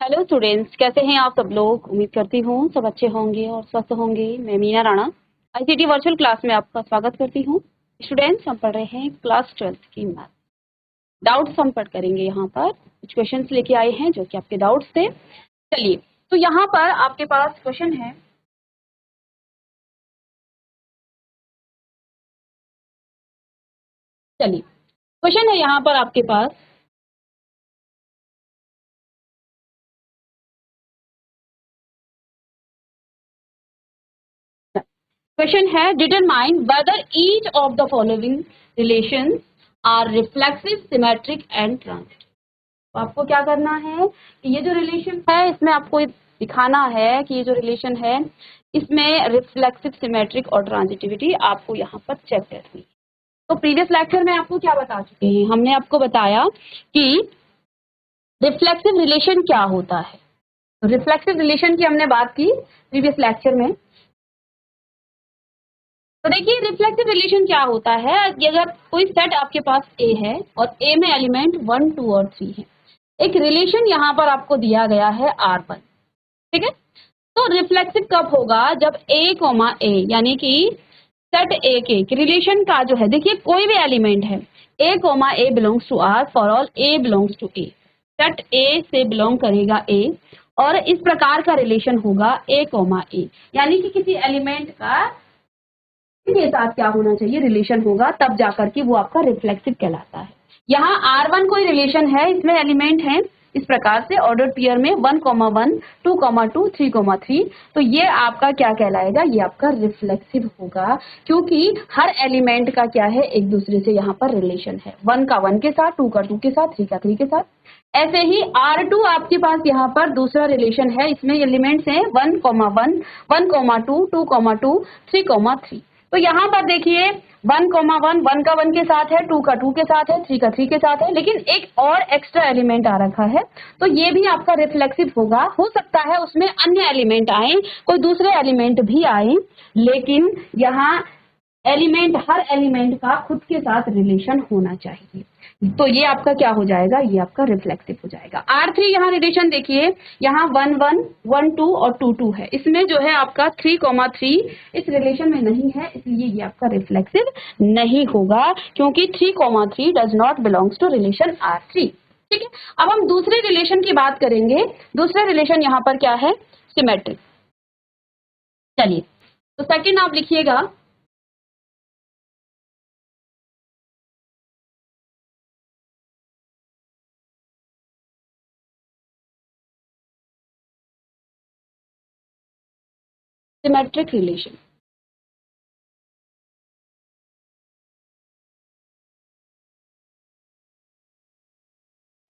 Hello students, कैसे हैं आप सब लोग। उम्मीद करती हूँ सब अच्छे होंगे और स्वस्थ होंगे। मैं Meena Rana ICT virtual class में आपका स्वागत करती हूँ। स्टूडेंट्स, हम पढ़ रहे हैं क्लास 12th की मैथ। डाउट्स हम पढ़ करेंगे। यहाँ पर कुछ क्वेश्चंस लेके आए हैं जो कि आपके डाउट्स थे। चलिए, तो यहाँ पर आपके पास क्वेश्चन है। चलिए, क्वेश्चन है यहाँ पर आपके पास। क्वेश्चन है, determine whether each of the following relations are reflexive, symmetric and transitive. तो आपको क्या करना है कि ये जो रिलेशन है इसमें आपको दिखाना है कि ये जो रिलेशन है इसमें रिफ्लेक्सिव, सिमेट्रिक और ट्रांजिटिविटी आपको यहाँ पर चेक करनी है। तो प्रीवियस लेक्चर में आपको क्या बता चुके हैं, हमने आपको बताया कि रिफ्लेक्सिव रिलेशन क्या होता है। तो रिफ्लेक्सिव रिलेशन की हमने बात की प्रीवियस लेक्चर में। तो देखिए, रिफ्लेक्सिव रिलेशन क्या होता है कि अगर कोई सेट आपके पास ए है और ए में एलिमेंट 1, 2 और 3 है। एक रिलेशन यहाँ पर आपको दिया गया है R1, ठीक है। तो रिफ्लेक्सिव कब होगा, जब ए कॉमा ए यानी कि सेट ए के रिलेशन का जो है, देखिए कोई भी एलिमेंट है, A comma A belongs to R for all A belongs to A. Set A से बिलोंग करेगा ए और इस प्रकार का रिलेशन होगा ए कॉमा ए, यानी कि किसी एलिमेंट का के साथ क्या होना चाहिए, रिलेशन होगा, तब जाकर के वो आपका रिफ्लेक्सिव कहलाता है। यहाँ R1 कोई रिलेशन है, इसमें एलिमेंट है इस प्रकार से ऑर्डर पेयर में 1,1, 2,2, 3,3। तो ये आपका क्या कहलाएगा, ये आपका रिफ्लेक्सिव होगा, क्योंकि हर एलिमेंट का क्या है, एक दूसरे से यहाँ पर रिलेशन है। 1 का 1 के साथ, 2 का 2 के साथ, 3 का 3 के साथ। ऐसे ही R2 आपके पास यहाँ पर दूसरा रिलेशन है, इसमें एलिमेंट्स हैं 1,1, 1,2, 2,2, 3,3। तो यहाँ पर देखिए 1,1 1 का 1 के साथ है, 2 का 2 के साथ है, 3 का 3 के साथ है, लेकिन एक और एक्स्ट्रा एलिमेंट आ रखा है। तो ये भी आपका रिफ्लेक्सिव होगा। हो सकता है उसमें अन्य एलिमेंट आए, कोई दूसरे एलिमेंट भी आए, लेकिन यहाँ एलिमेंट, हर एलिमेंट का खुद के साथ रिलेशन होना चाहिए। तो ये आपका क्या हो जाएगा, ये आपका रिफ्लेक्सिव हो जाएगा। R3 यहाँ रिलेशन देखिए, यहाँ 1 1 1 2 और 2 2 है, इसमें जो है आपका 3,3 इस रिलेशन में नहीं है, इसलिए ये आपका रिफ्लेक्सिव नहीं होगा, क्योंकि 3,3 does not belongs to relation R3। ठीक है, अब हम दूसरे रिलेशन की बात करेंगे। दूसरा रिलेशन यहाँ पर क्या है, सिमेट्रिक। चलिए, तो सेकंड आप लिखिएगा, सिमेट्रिक रिलेशन।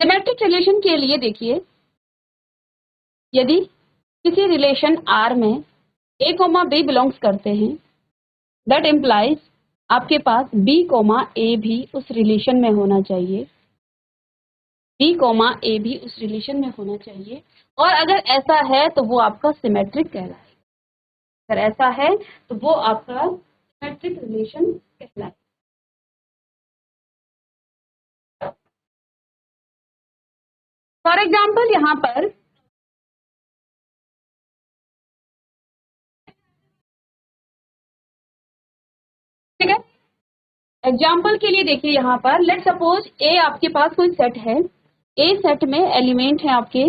सिमेट्रिक रिलेशन के लिए देखिए, यदि किसी रिलेशन R में A कॉमा B बिलोंग्स करते हैं, दैट इम्प्लाइज आपके पास B कॉमा A भी उस रिलेशन में होना चाहिए। B कॉमा A भी उस रिलेशन में होना चाहिए, और अगर ऐसा है तो वो आपका सिमेट्रिक कहलाएगा। अगर ऐसा है तो वो आपका सिमेट्रिक रिलेशन कहलाएगा। फॉर एग्जाम्पल यहाँ पर ठीक है, एग्जाम्पल के लिए देखिए यहाँ पर, लेट सपोज ए आपके पास कोई सेट है, ए सेट में एलिमेंट है आपके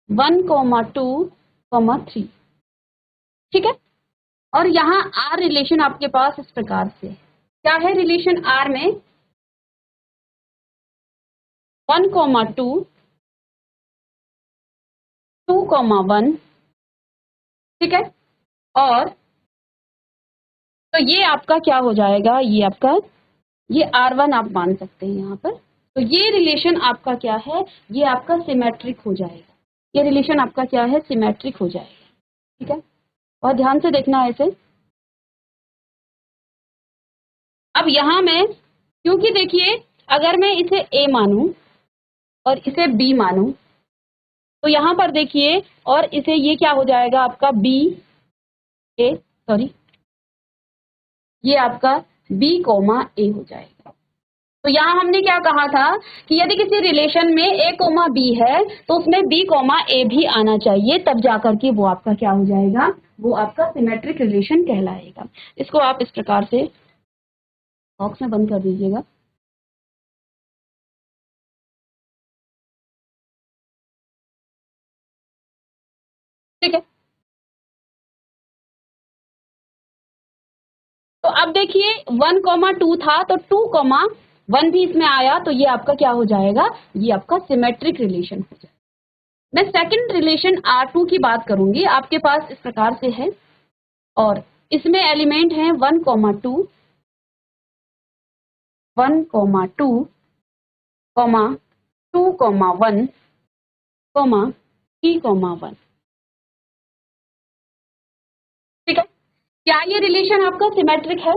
1,2,3, ठीक है। और यहाँ आर रिलेशन आपके पास इस प्रकार से क्या है, रिलेशन आर में 1,2, 2,1, ठीक है। और तो ये आपका क्या हो जाएगा, ये आपका ये R1 आप मान सकते हैं यहाँ पर। तो ये रिलेशन आपका क्या है, ये आपका सिमेट्रिक हो जाएगा। ये रिलेशन आपका क्या है, सिमेट्रिक हो जाएगा, ठीक है। और ध्यान से देखना है इसे। अब यहाँ मैं, क्योंकि देखिए अगर मैं इसे A मानूं और इसे B मानूं, तो यहाँ पर देखिए, और इसे ये क्या हो जाएगा आपका B A, सॉरी, ये आपका B कॉमा A हो जाएगा। तो यहाँ हमने क्या कहा था कि यदि किसी रिलेशन में a कोमा b है तो उसमें b कोमा a भी आना चाहिए, तब जाकर के वो आपका क्या हो जाएगा, वो आपका सिमेट्रिक रिलेशन कहलाएगा। इसको आप इस प्रकार से बॉक्स में बंद कर दीजिएगा। ठीक है, तो अब देखिए 1,2 था तो 2,1 भी इसमें आया, तो ये आपका क्या हो जाएगा, ये आपका सिमेट्रिक रिलेशन हो जाएगा। मैं सेकंड रिलेशन R2 की बात करूंगी, आपके पास इस प्रकार से है और इसमें एलिमेंट है 1,2, 1,2, 2,1, 3,1। ठीक है, क्या ये रिलेशन आपका सिमेट्रिक है?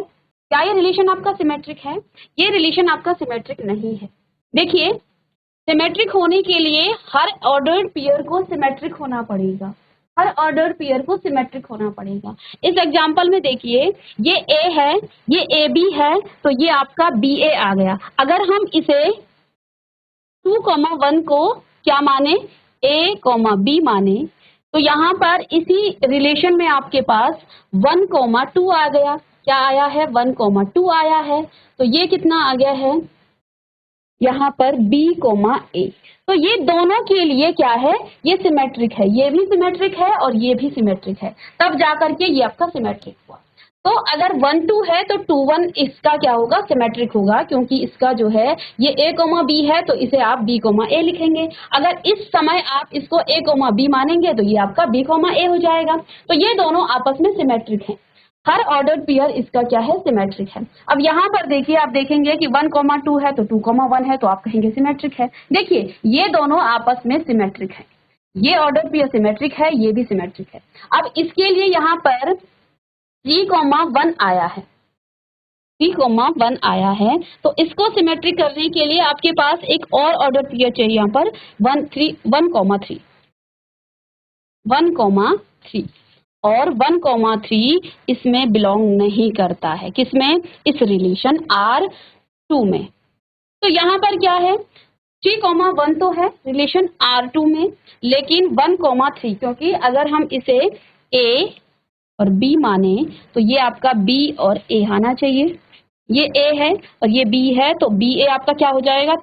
क्या ये रिलेशन आपका सिमेट्रिक है? ये रिलेशन आपका सिमेट्रिक नहीं है। देखिए, सिमेट्रिक होने के लिए हर ऑर्डर्ड पेयर को सिमेट्रिक होना पड़ेगा, हर ऑर्डर्ड पेयर को सिमेट्रिक होना पड़ेगा। इस एग्जांपल में देखिए, ये ए है, ये ए बी है, तो ये आपका बी ए आ गया। अगर हम इसे 2,1 को क्या माने, a, b माने, तो यहाँ पर इसी रिलेशन में आपके पास 1,2 आ गया। क्या आया है, 1,2 आया है। तो ये कितना आ गया है यहाँ पर b, a। तो ये दोनों के लिए क्या है, ये सिमेट्रिक है, ये भी सिमेट्रिक है और ये भी सिमेट्रिक है, तब जाकर के ये आपका सिमेट्रिक हुआ। तो अगर 1 2 है तो 2 1 इसका क्या होगा, सिमेट्रिक होगा, क्योंकि इसका जो है ये a, b है, तो इसे आप b, a लिखेंगे। अगर इस समय आप इसको a, b मानेंगे तो ये आपका b, a हो जाएगा। तो ये दोनों आपस में सिमेट्रिक हैं, हर ऑर्डर्ड पेयर इसका क्या है, सिमेट्रिक है। अब यहाँ पर देखिए, आप देखेंगे कि 1,2 है तो 2,1 है, तो आप कहेंगे सिमेट्रिक है। देखिए, ये दोनों आपस में सिमेट्रिक है, ये ऑर्डर्ड पेयर सिमेट्रिक है, ये भी सिमेट्रिक है। अब इसके लिए यहाँ पर 3,1 आया है, 3,1 आया है, तो इसको सिमेट्रिक करने के लिए आपके पास एक और ऑर्डर पेयर चाहिए, यहाँ पर 1,3 और 1,3 इसमें बिलोंग नहीं करता है, किसमें, इस रिलेशन R2 में। तो यहाँ पर क्या है, 3,1 तो है रिलेशन R2 में, लेकिन 1,3, क्योंकि अगर हम इसे A और B माने तो ये आपका B और A आना चाहिए। ये A है और ये B है, तो BA आपका क्या हो जाएगा,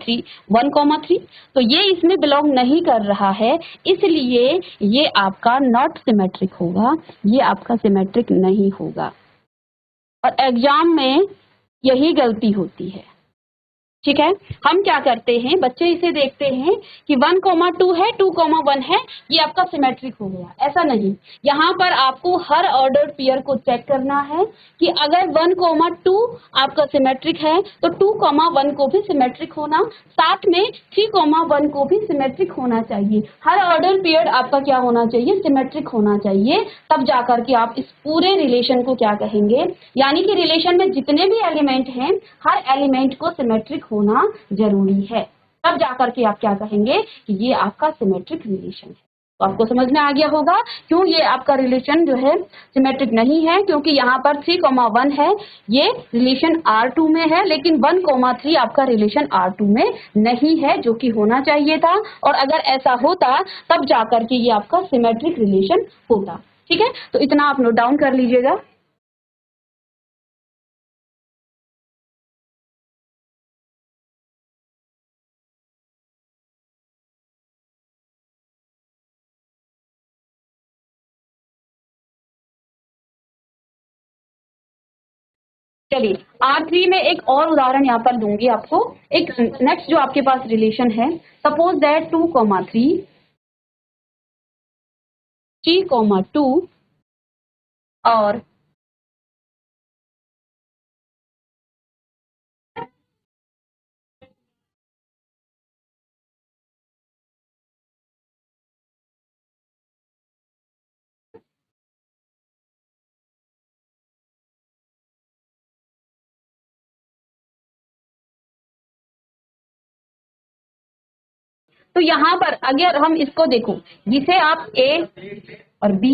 1,3। तो ये इसमें बिलोंग नहीं कर रहा है, इसलिए ये आपका नॉट सिमेट्रिक होगा, ये आपका सिमेट्रिक नहीं होगा। और एग्जाम में यही गलती होती है। ठीक है, हम क्या करते हैं, बच्चे इसे देखते हैं कि 1,2 है, 2,1 है, ये आपका सिमेट्रिक हो गया। ऐसा नहीं, यहाँ पर आपको हर ऑर्डर्ड पेयर को चेक करना है कि अगर 1,2 आपका सिमेट्रिक है तो 2,1 को भी सिमेट्रिक होना, साथ में 3,1 को भी सिमेट्रिक होना चाहिए। हर ऑर्डर पेयर आपका क्या होना चाहिए, सिमेट्रिक होना चाहिए, तब जाकर के आप इस पूरे रिलेशन को क्या कहेंगे, यानी कि रिलेशन में जितने भी एलिमेंट हैं, हर एलिमेंट को सिमेट्रिक होना जरूरी है, तब जाकर के आप क्या कहेंगे कि ये आपका सिमेट्रिक रिलेशन है। तो आपको समझ में आ गया होगा क्यों ये आपका रिलेशन जो है सिमेट्रिक नहीं है, क्योंकि यहाँ पर 3,1 है, ये रिलेशन R2 में है, लेकिन 1,3 आपका रिलेशन R2 में नहीं है, जो कि होना चाहिए था। और अगर ऐसा होता तब जाकर के ये आपका सिमेट्रिक रिलेशन होता। ठीक है, तो इतना आप नोट डाउन कर लीजिएगा। चलिए, R3 में एक और उदाहरण यहाँ पर दूंगी आपको। एक नेक्स्ट जो आपके पास रिलेशन है, सपोज दैट 2,3, 3,2 और तो यहाँ पर अगर हम इसको देखो, जिसे आप A और B,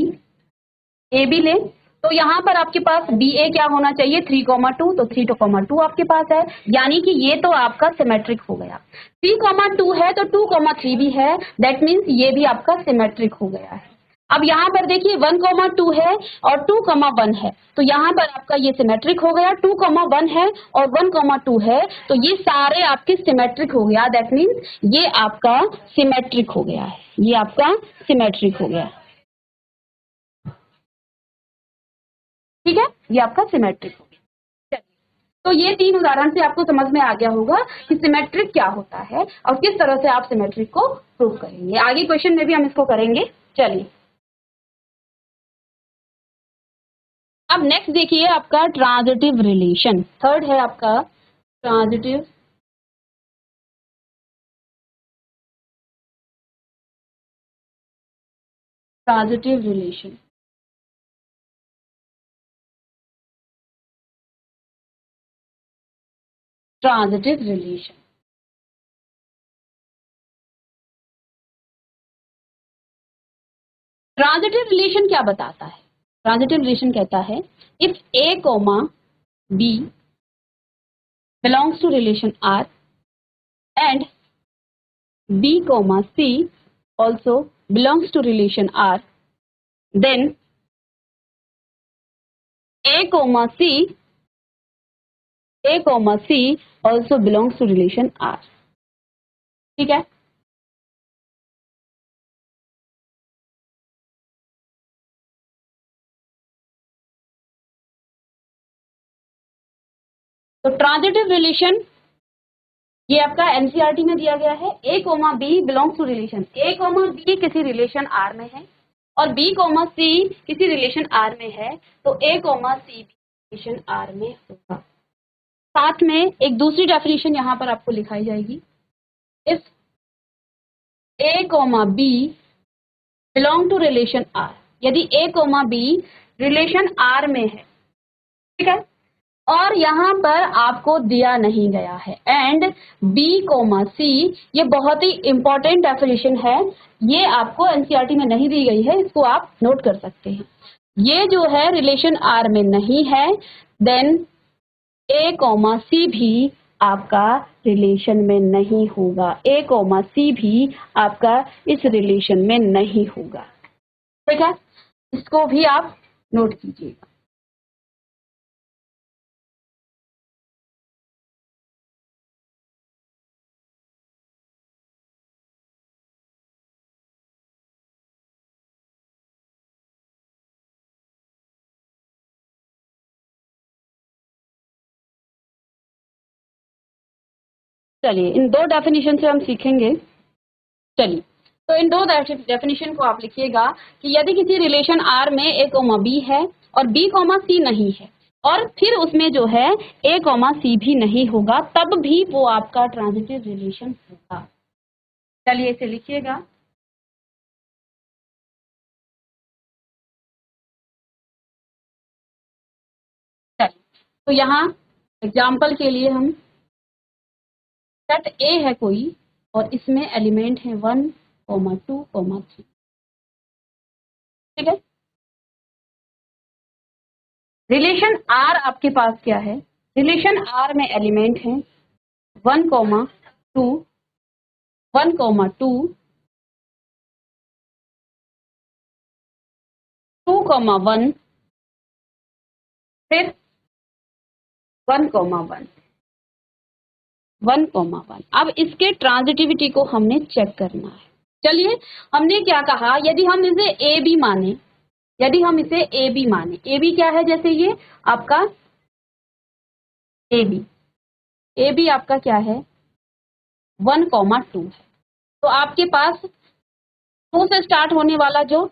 A भी लें तो यहाँ पर आपके पास बी ए क्या होना चाहिए 3,2, तो 3,2 आपके पास है, यानी कि ये तो आपका सिमेट्रिक हो गया। 3,2 है तो 2,3 भी है, दैट मीन्स ये भी आपका सिमेट्रिक हो गया है। अब यहाँ पर देखिए 1,2 है और 2,1 है, तो यहाँ पर आपका ये सिमेट्रिक हो गया। 2,1 है और 1,2 है, तो ये सारे आपके सिमेट्रिक हो गया, दैट मीन्स ये आपका सिमेट्रिक हो गया है, ये आपका सिमेट्रिक हो गया। ठीक है, ये आपका सिमेट्रिक हो गया। तो ये 3 उदाहरण से आपको समझ में आ गया होगा कि सिमेट्रिक क्या होता है और किस तरह से आप सिमेट्रिक को प्रूव करेंगे। आगे क्वेश्चन में भी हम इसको करेंगे। चलिए, अब नेक्स्ट देखिए आपका ट्रांजिटिव रिलेशन, थर्ड है आपका transitive transitive relation. Transitive relation, transitive relation क्या बताता है? ट्रांजिटिव रिलेशन कहता है if A comma B belongs to relation R and B comma C also belongs to relation R, then A comma C also belongs to relation R। ठीक है, तो transitive relation ये आपका एनसीईआरटी में दिया गया है। A comma B belongs to relation, A comma B किसी रिलेशन आर में है और बी कोमा सी किसी रिलेशन आर में है, तो ए कोमा सी भी रिलेशन आर में होगा। साथ में एक दूसरी डेफिनेशन यहाँ पर आपको लिखाई जाएगी, if A comma B belong to relation R, यदि A comma B relation R में है, ठीक है, और यहाँ पर आपको दिया नहीं गया है, एंड बी कोमा सी, ये बहुत ही इंपॉर्टेंट डेफिनेशन है, ये आपको एनसीईआरटी में नहीं दी गई है, इसको आप नोट कर सकते हैं। ये जो है रिलेशन आर में नहीं है, देन ए कोमा सी भी आपका रिलेशन में नहीं होगा, ए कोमा सी भी आपका इस रिलेशन में नहीं होगा। ठीक है, इसको भी आप नोट कीजिएगा। चलिए, इन दो डेफिनेशन से हम सीखेंगे। चलिए, तो इन दो डेफिनेशन को आप लिखिएगा कि यदि किसी रिलेशन आर में ए कोमा बी है और बी कोमा सी नहीं है, और फिर उसमें जो है ए कोमा सी भी नहीं होगा, तब भी वो आपका ट्रांजिटिव रिलेशन होगा। चलिए, इसे लिखिएगा। चलिए, तो यहाँ एग्जाम्पल के लिए हम सेट ए है कोई और इसमें एलिमेंट है 1, 2, 3। ठीक है, रिलेशन आर आपके पास क्या है? रिलेशन आर में एलिमेंट है 1, 2, 1, 2, 2, 1, फिर 1, 1, 1, 1। अब इसके ट्रांजिटिविटी को हमने चेक करना है। चलिए, हमने क्या कहा, यदि हम इसे ए बी माने, यदि हम इसे ए बी माने, ए बी क्या है, जैसे ये आपका ए बी आपका क्या है 1, 2 है, तो आपके पास 2 से स्टार्ट होने वाला जो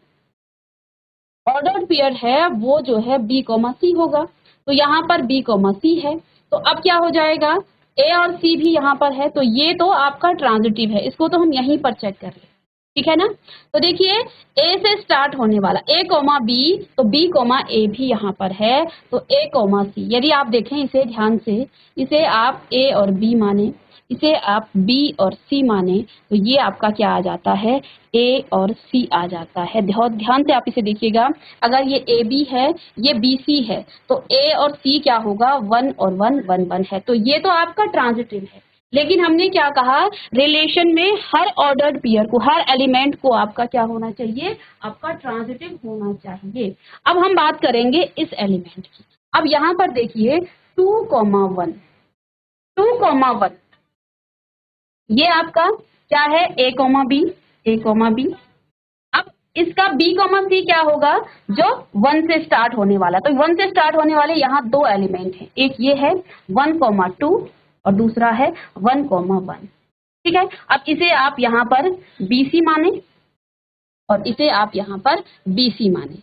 ऑर्डर्ड पेयर है वो जो है बी कोमा सी होगा, तो यहाँ पर बी कोमा सी है, तो अब क्या हो जाएगा, ए और सी भी यहाँ पर है, तो ये तो आपका ट्रांजिटिव है, इसको तो हम यहीं पर चेक कर लें। ठीक है ना, तो देखिए ए से स्टार्ट होने वाला ए कोमा बी, तो बी कोमा ए भी यहाँ पर है, तो ए कोमा सी, यदि आप देखें इसे ध्यान से, इसे आप ए और बी माने, इसे आप बी और सी माने तो ये आपका क्या आ जाता है, ए और सी आ जाता है। बहुत ध्यान से आप इसे देखिएगा, अगर ये ए बी है, ये बी सी है, तो ए और सी क्या होगा, 1 और 1 1 1 है, तो ये तो आपका ट्रांजिटिव है। लेकिन हमने क्या कहा, रिलेशन में हर ऑर्डर्ड पेयर को, हर एलिमेंट को आपका क्या होना चाहिए, आपका ट्रांजिटिव होना चाहिए। अब हम बात करेंगे इस एलिमेंट की। अब यहाँ पर देखिए 2,1 2,1 ये आपका क्या है, A comma B, A comma B. अब इसका बी कॉमा सी क्या होगा, जो 1 से स्टार्ट होने वाला, तो 1 से स्टार्ट होने वाले यहाँ दो एलिमेंट हैं, एक ये है 1,2 और दूसरा है 1,1। ठीक है, अब इसे आप यहाँ पर बी सी माने और इसे आप यहाँ पर बी सी माने।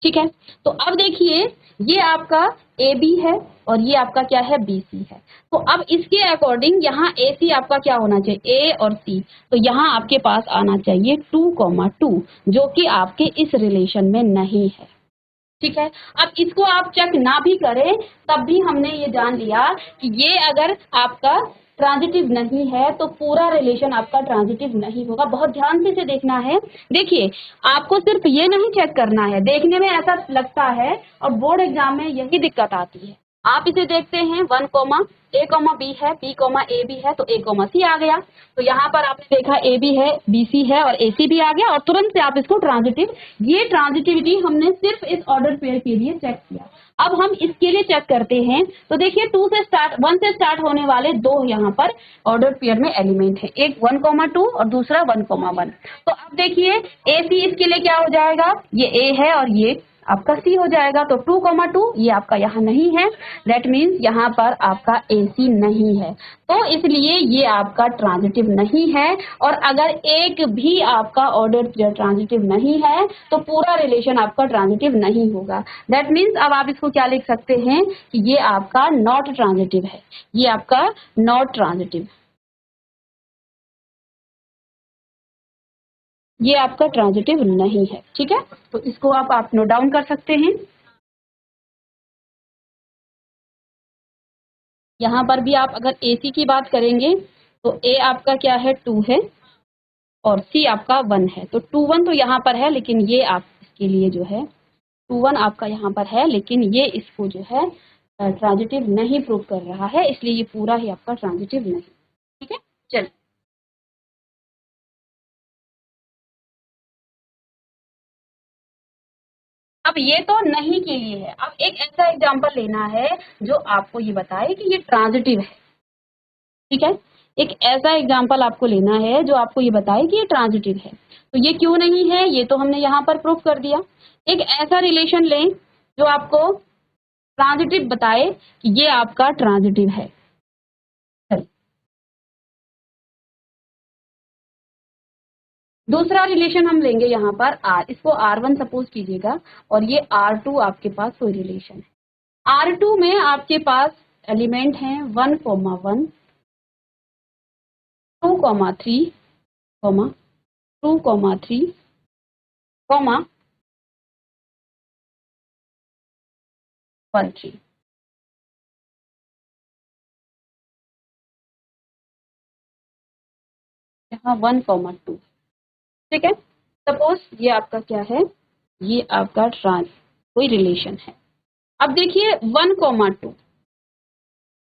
ठीक है, तो अब देखिए ये आपका ए बी है और ये आपका क्या है, बी सी है। तो अब इसके अकॉर्डिंग यहाँ ए सी आपका क्या होना चाहिए, ए और सी, तो यहाँ आपके पास आना चाहिए 2,2 जो कि आपके इस रिलेशन में नहीं है। ठीक है, अब इसको आप चेक ना भी करें तब भी हमने ये जान लिया कि ये अगर आपका ट्रांजिटिव नहीं है तो पूरा रिलेशन आपका ट्रांजिटिव नहीं होगा। बहुत ध्यान से इसे देखना है। देखिए, आपको सिर्फ ये नहीं चेक करना है, देखने में ऐसा लगता है और बोर्ड एग्जाम में यही दिक्कत आती है। आप इसे देखते हैं 1 कॉमा ए कॉमा बी है, बी कॉमा ए बी है, तो ए कॉमा सी आ गया। तो यहाँ पर आपने देखा ए बी है, बी सी है और ए सी भी आ गया और तुरंत से आप इसको ट्रांजिटिव, ये ट्रांजिटिविटी हमने सिर्फ इस ऑर्डर पेयर के लिए चेक किया। अब हम इसके लिए चेक करते हैं, तो देखिए 1 से स्टार्ट होने वाले दो यहाँ पर ऑर्डर पेयर में एलिमेंट है, एक 1,2 और दूसरा 1,1। तो अब देखिए ए सी इसके लिए क्या हो जाएगा, ये ए है और ये आपका सी हो जाएगा। तो 2,2 ये आपका यहाँ नहीं है, दैट मीन्स यहाँ पर आपका ए सी नहीं है, तो इसलिए ये आपका ट्रांजिटिव नहीं है। और अगर एक भी आपका ऑर्डर ट्रांजिटिव नहीं है तो पूरा रिलेशन आपका ट्रांजिटिव नहीं होगा। दैट मीन्स अब आप इसको क्या लिख सकते हैं कि ये आपका नॉट ट्रांजिटिव है, ये आपका नॉट ट्रांजिटिव, ये आपका ट्रांजिटिव नहीं है। ठीक है, तो इसको आप नोट डाउन कर सकते हैं। यहाँ पर भी आप अगर ए सी की बात करेंगे तो ए आपका क्या है, 2 है और सी आपका 1 है। तो 2,1 तो यहाँ पर है, लेकिन ये आप इसके लिए जो है 2,1 आपका यहाँ पर है, लेकिन ये इसको जो है ट्रांजिटिव नहीं प्रूव कर रहा है, इसलिए ये पूरा ही आपका ट्रांजिटिव नहीं। ठीक है, चलिए अब ये तो नहीं के लिए है, अब एक ऐसा एग्जाम्पल लेना है जो आपको ये बताए कि ये ट्रांजिटिव है। ठीक है, एक ऐसा एग्जाम्पल आपको लेना है जो आपको ये बताए कि ये ट्रांजिटिव है। तो ये क्यों नहीं है, ये तो हमने यहाँ पर प्रूफ कर दिया। एक ऐसा रिलेशन लें जो आपको ट्रांजिटिव बताए कि ये आपका ट्रांजिटिव है। चलिए, दूसरा रिलेशन हम लेंगे यहाँ पर आर, इसको R1 सपोज कीजिएगा और ये R2 आपके पास कोई रिलेशन है। R2 में आपके पास एलिमेंट हैं 1,1, 2,3, 2,3, 1,3। यहाँ 1,2। ठीक है, सपोज ये आपका क्या है, ये आपका ट्रांस कोई रिलेशन है। अब देखिए 1,2,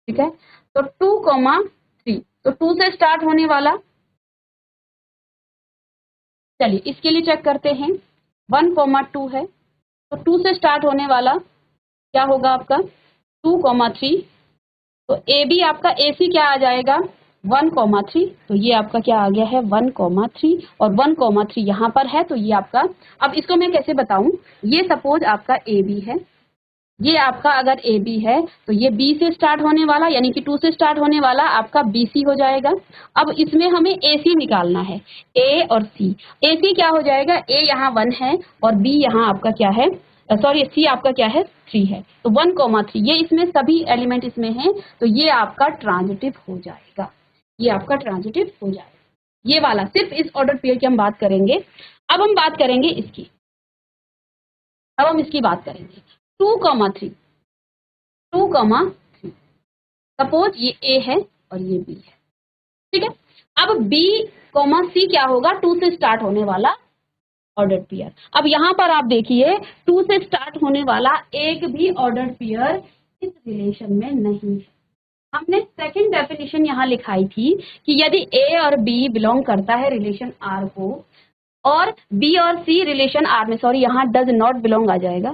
ठीक है, तो 2,3, तो 2 से स्टार्ट होने वाला, चलिए इसके लिए चेक करते हैं। 1,2 है तो 2 से स्टार्ट होने वाला क्या होगा आपका, 2,3। तो ए बी आपका ए सी क्या आ जाएगा, 1,3। तो ये आपका क्या आ गया है, 1,3 और 1,3 यहाँ पर है, तो ये आपका, अब इसको मैं कैसे बताऊं, ये सपोज आपका ए बी है, ये आपका अगर ए बी है तो ये बी से स्टार्ट होने वाला यानी कि 2 से स्टार्ट होने वाला आपका बी सी हो जाएगा। अब इसमें हमें ए सी निकालना है, ए और सी। ए सी क्या हो जाएगा, ए यहाँ 1 है और बी यहाँ आपका क्या है, सॉरी सी आपका क्या है, 3 है। तो 1,3 ये इसमें सभी एलिमेंट इसमें हैं, तो ये आपका ट्रांजिटिव हो जाएगा, ये आपका ट्रांजिटिव हो जाएगा। ये वाला सिर्फ इस ऑर्डर पेयर की हम बात करेंगे। अब हम बात करेंगे इसकी, अब हम इसकी बात करेंगे 2,3, 2,3। सपोज ये ए है और ये बी है, ठीक है। अब बी कॉमा सी क्या होगा, 2 से स्टार्ट होने वाला ऑर्डर्ड पेयर। अब यहाँ पर आप देखिए 2 से स्टार्ट होने वाला एक भी ऑर्डर्ड पेयर इस रिलेशन में नहीं है। हमने सेकंड डेफिनेशन यहाँ लिखाई थी कि यदि ए और बी बिलोंग करता है रिलेशन आर को और बी और सी रिलेशन आर में, सॉरी यहाँ डज नॉट बिलोंग आ जाएगा,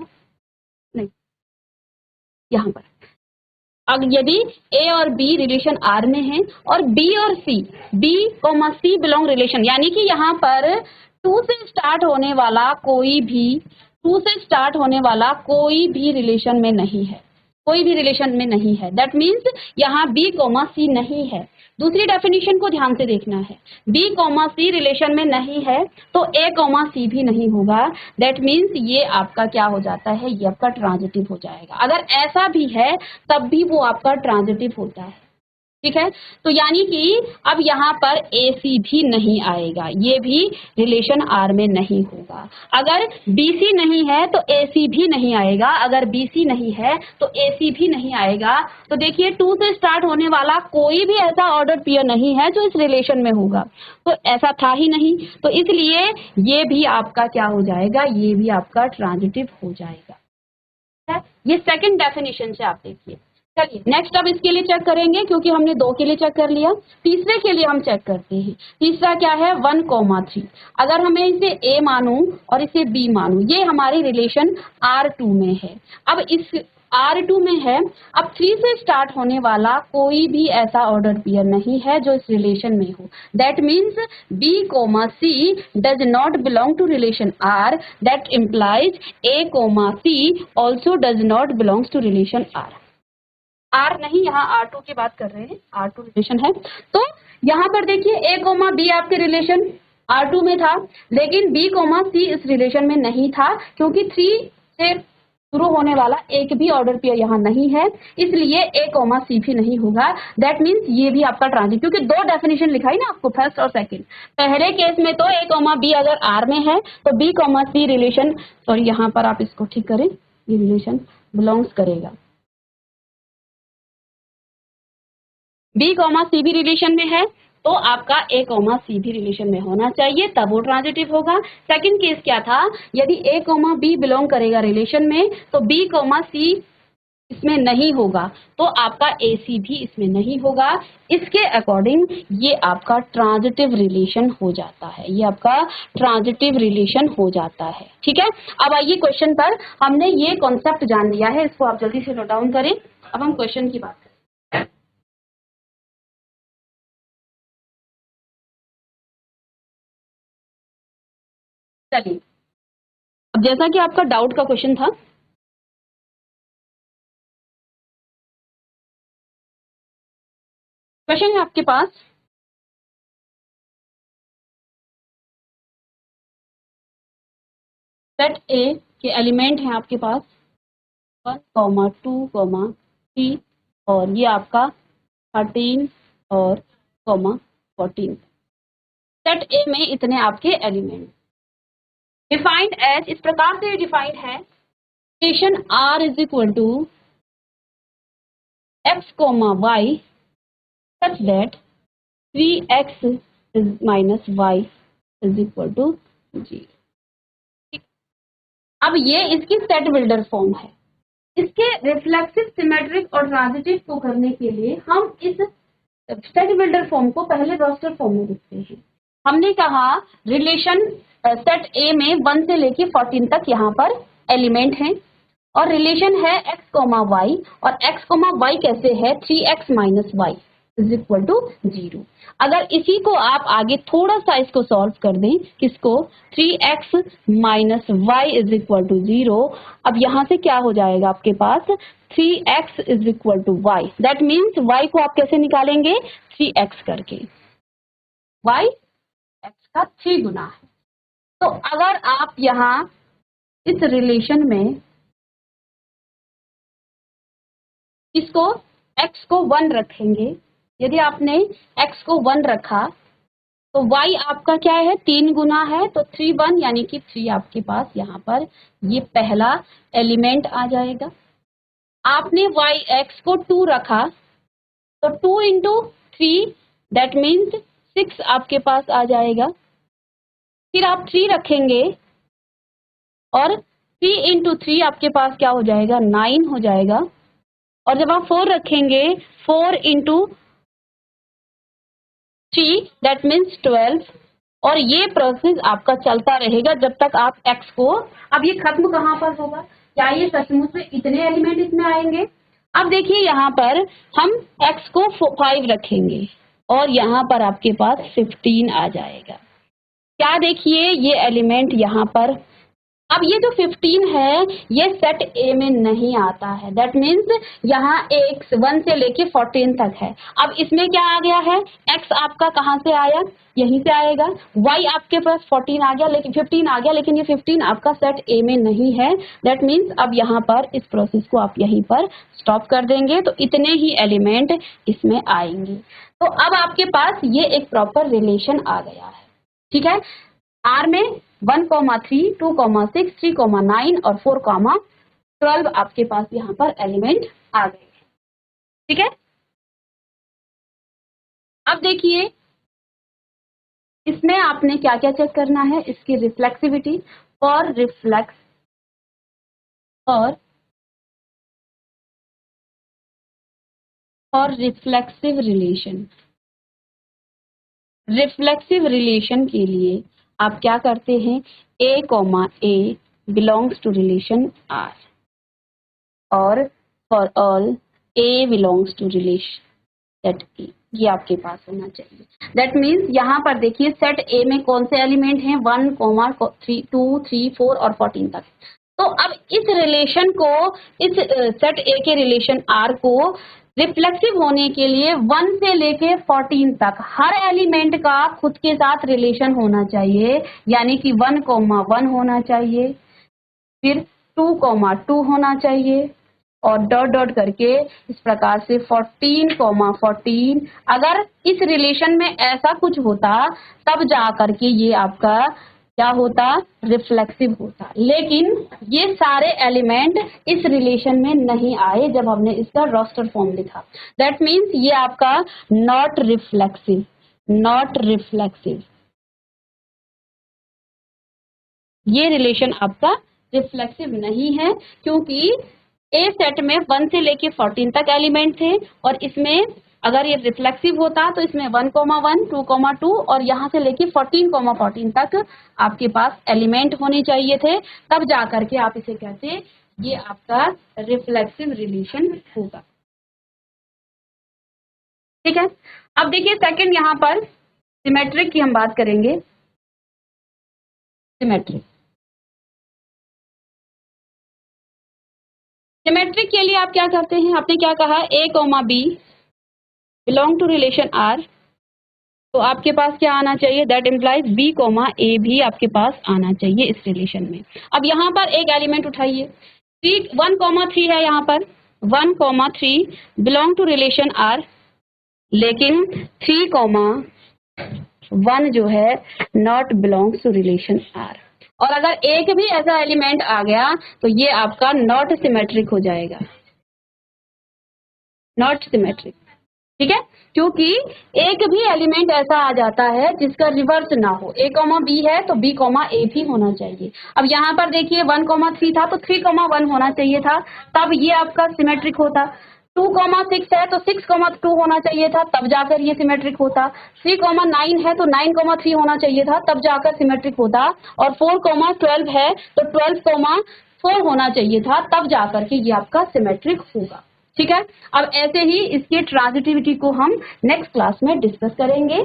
नहीं यहाँ पर, अब यदि ए और बी रिलेशन आर में है और बी और सी, बी कॉमा सी बिलोंग रिलेशन, यानी कि यहाँ पर 2 से स्टार्ट होने वाला कोई भी 2 से स्टार्ट होने वाला कोई भी रिलेशन में नहीं है, कोई भी रिलेशन में नहीं है। दैट मीन्स यहाँ बी कॉमा सी नहीं है। दूसरी डेफिनेशन को ध्यान से देखना है, बी कॉमा सी रिलेशन में नहीं है तो ए कॉमा सी भी नहीं होगा। दैट मीन्स ये आपका क्या हो जाता है, ये आपका ट्रांजिटिव हो जाएगा। अगर ऐसा भी है तब भी वो आपका ट्रांजिटिव होता है। ठीक है, तो यानी कि अब यहाँ पर ए सी भी नहीं आएगा, ये भी रिलेशन आर में नहीं होगा। अगर बी सी नहीं है तो ए सी भी नहीं आएगा, अगर बी सी नहीं है तो ए सी भी नहीं आएगा। तो देखिए 2 से स्टार्ट होने वाला कोई भी ऐसा ऑर्डर पेयर नहीं है जो इस रिलेशन में होगा, तो ऐसा था ही नहीं, तो इसलिए ये भी आपका क्या हो जाएगा, ये भी आपका ट्रांजिटिव हो जाएगा। ये सेकंड डेफिनेशन से आप देखिए। चलिए नेक्स्ट अब इसके लिए चेक करेंगे, क्योंकि हमने 2 के लिए चेक कर लिया, तीसरे के लिए हम चेक करते हैं। तीसरा क्या है, 1,3। अगर हमें इसे ए मानूं और इसे बी मानूं, ये हमारी रिलेशन R2 में है। अब इस R2 में है, अब 3 से स्टार्ट होने वाला कोई भी ऐसा ऑर्डर पेयर नहीं है जो इस रिलेशन में हो। That means B, C does not belong to relation R, that implies A, C also does not belongs to relation R। R नहीं, यहाँ R2 की बात कर रहे हैं, R2 रिलेशन है। तो यहाँ पर देखिए ए कोमा बी आपके रिलेशन R2 में था, लेकिन बी कोमा सी इस रिलेशन में नहीं था, क्योंकि 3 से शुरू होने वाला एक भी ऑर्डर पेयर यहाँ नहीं है, इसलिए ए कोमा सी भी नहीं होगा। दैट मीन्स ये भी आपका ट्रांजिट, क्योंकि 2 डेफिनेशन लिखाई ना आपको, फर्स्ट और सेकंड। पहले केस में तो ए कोमा बी अगर आर में है तो B comma C relation, sorry यहाँ पर आप इसको ठीक करें, ये रिलेशन बिलोंग्स करेगा, बी कॉमा सी भी रिलेशन में है तो आपका ए कॉमा सी भी रिलेशन में होना चाहिए, तब वो ट्रांजिटिव होगा। सेकंड केस क्या था, यदि ए कॉमा बी बिलोंग करेगा रिलेशन में तो बी कॉमा सी इसमें नहीं होगा, तो आपका ए सी भी इसमें नहीं होगा। इसके अकॉर्डिंग ये आपका ट्रांजिटिव रिलेशन हो जाता है, ये आपका ट्रांजिटिव रिलेशन हो जाता है। ठीक है, अब आइए क्वेश्चन पर। हमने ये कॉन्सेप्ट जान लिया है, इसको आप जल्दी से नोट डाउन करें। अब हम क्वेश्चन की बात करें। चलिए, अब जैसा कि आपका डाउट का क्वेश्चन था, क्वेश्चन है आपके पास, सेट ए के एलिमेंट हैं आपके पास 1, 2, 3 और ये आपका 13 और 14। सेट ए में इतने आपके एलिमेंट डिफाइंड एज, इस प्रकार से डिफाइंड है, relation R is equal to x comma y such that 3x minus y is equal to 0। अब ये इसकी सेट बिल्डर फॉर्म है। इसके रिफ्लेक्सिव, सिमेट्रिक और ट्रांजिटिव को करने के लिए हम इस सेट बिल्डर फॉर्म को पहले रोस्टर फॉर्म में लिखते हैं। हमने कहा रिलेशन सेट ए में 1 से लेके 14 तक यहाँ पर एलिमेंट हैं और रिलेशन है x, y और x, y कैसे है 3x minus y is equal to 0। अगर इसी को आप आगे थोड़ा सा इसको सॉल्व कर दें, किसको, 3x minus y is equal to 0, अब यहाँ से क्या हो जाएगा आपके पास 3x is equal to y. That means y को आप कैसे निकालेंगे, 3x करके, y x का 3 गुना है। तो अगर आप यहाँ इस रिलेशन में इसको x को 1 रखेंगे, यदि आपने x को 1 रखा तो y आपका क्या है 3 गुना है, तो 3 1 यानी कि 3 आपके पास यहाँ पर ये पहला एलिमेंट आ जाएगा। आपने y x को 2 रखा तो 2 इंटू 3 दैट मीन्स 6 आपके पास आ जाएगा। फिर आप 3 रखेंगे और 3 इंटू 3 आपके पास क्या हो जाएगा, 9 हो जाएगा। और जब आप 4 रखेंगे, 4 इंटू 3 दैट मीन्स 12। और ये प्रोसेस आपका चलता रहेगा जब तक आप x को, अब ये खत्म कहाँ पर होगा, क्या ये सचमुच में इतने एलिमेंट इसमें आएंगे? अब देखिए यहाँ पर हम x को 5 रखेंगे और यहाँ पर आपके पास 15 आ जाएगा। क्या देखिए ये एलिमेंट यहाँ पर, अब ये जो 15 है ये सेट ए में नहीं आता है। दैट मीन्स यहाँ x 1 से लेके 14 तक है। अब इसमें क्या आ गया है, x आपका कहाँ से आया, यहीं से आएगा। y आपके पास 14 आ गया, लेकिन 15 आ गया, लेकिन ये 15 आपका सेट ए में नहीं है। दैट मीन्स अब यहाँ पर इस प्रोसेस को आप यहीं पर स्टॉप कर देंगे तो इतने ही एलिमेंट इसमें आएंगे। तो अब आपके पास ये एक प्रॉपर रिलेशन आ गया है। ठीक है, R में 1, 3, 2, 6, 3, 9 और 4, 12 आपके पास यहाँ पर एलिमेंट आ गए। ठीक है, अब देखिए इसमें आपने क्या क्या चेक करना है, इसकी रिफ्लेक्सिविटी और रिफ्लेक्सिव रिलेशन। रिफ्लेक्सिव रिलेशन के लिए आप क्या करते हैं, A, belongs to relation R और for all A belongs to relation set A, ये आपके पास होना चाहिए। दैट मीन्स यहाँ पर देखिए सेट ए में कौन से एलिमेंट हैं, 1, 3, 2, 3, 4 और 14 तक। तो अब इस रिलेशन को, इस सेट ए के रिलेशन R को रिफ्लेक्सिव होने के लिए 1 से लेके 14 तक हर एलिमेंट का खुद के साथ रिलेशन होना चाहिए, यानी कि 1, 1 होना चाहिए, फिर 2, 2 होना चाहिए और डॉट डॉट करके इस प्रकार से 14, 14। अगर इस रिलेशन में ऐसा कुछ होता तब जा करके ये आपका क्या होता, रिफ्लेक्सिव होता। लेकिन ये सारे एलिमेंट इस रिलेशन में नहीं आए जब हमने इसका रोस्टर फॉर्म लिखा। दैट मीन्स ये आपका नॉट रिफ्लेक्सिव, ये रिलेशन आपका रिफ्लेक्सिव नहीं है, क्योंकि ए सेट में 1 से लेके 14 तक एलिमेंट थे और इसमें अगर ये रिफ्लेक्सिव होता तो इसमें 1, 1, 2, 2 और यहाँ से लेके 14, 14 तक आपके पास एलिमेंट होने चाहिए थे, तब जा करके आप इसे कहते, ये आपका रिफ्लेक्सिव रिलेशन होगा। ठीक है, अब देखिए सेकंड यहाँ पर सिमेट्रिक की हम बात करेंगे। सिमेट्रिक के लिए आप क्या करते हैं, आपने क्या कहा, A, B belong to relation R, तो आपके पास क्या आना चाहिए, दैट इम्प्लाइज B, A भी आपके पास आना चाहिए इस रिलेशन में। अब यहाँ पर एक एलिमेंट उठाइए, 1, 3 है यहाँ पर, 1, 3 बिलोंग टू रिलेशन R, लेकिन 3, 1 जो है not belongs to relation R। और अगर एक भी ऐसा एलिमेंट आ गया तो ये आपका नॉट सिमेट्रिक हो जाएगा, नॉट सिमेट्रिक। ठीक है, क्योंकि एक भी एलिमेंट ऐसा आ जाता है जिसका रिवर्स ना हो, A, B है तो B, A भी होना चाहिए। अब यहाँ पर देखिए 1, 3 था तो 3, 1 होना चाहिए था, तब ये आपका सिमेट्रिक होता। 2, 6 है तो 6, 2 होना चाहिए था, तब जाकर ये सिमेट्रिक होता। 3, 9 है तो 9, 3 होना चाहिए था, तब जाकर सिमेट्रिक होता। और 4, 12 है तो 12, 4 होना चाहिए था, तब जाकर के ये आपका सिमेट्रिक होगा। ठीक है, अब ऐसे ही इसके ट्रांजिटिविटी को हम नेक्स्ट क्लास में डिस्कस करेंगे।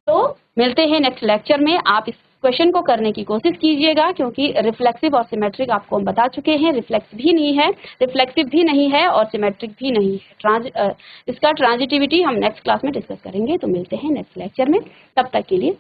तो मिलते हैं नेक्स्ट लेक्चर में। आप इस क्वेश्चन को करने की कोशिश कीजिएगा, क्योंकि रिफ्लेक्सिव और सिमेट्रिक आपको हम बता चुके हैं, रिफ्लेक्सिव भी नहीं है और सिमेट्रिक भी नहीं है। इसका ट्रांजिटिविटी हम नेक्स्ट क्लास में डिस्कस करेंगे। तो मिलते हैं नेक्स्ट लेक्चर में, तब तक के लिए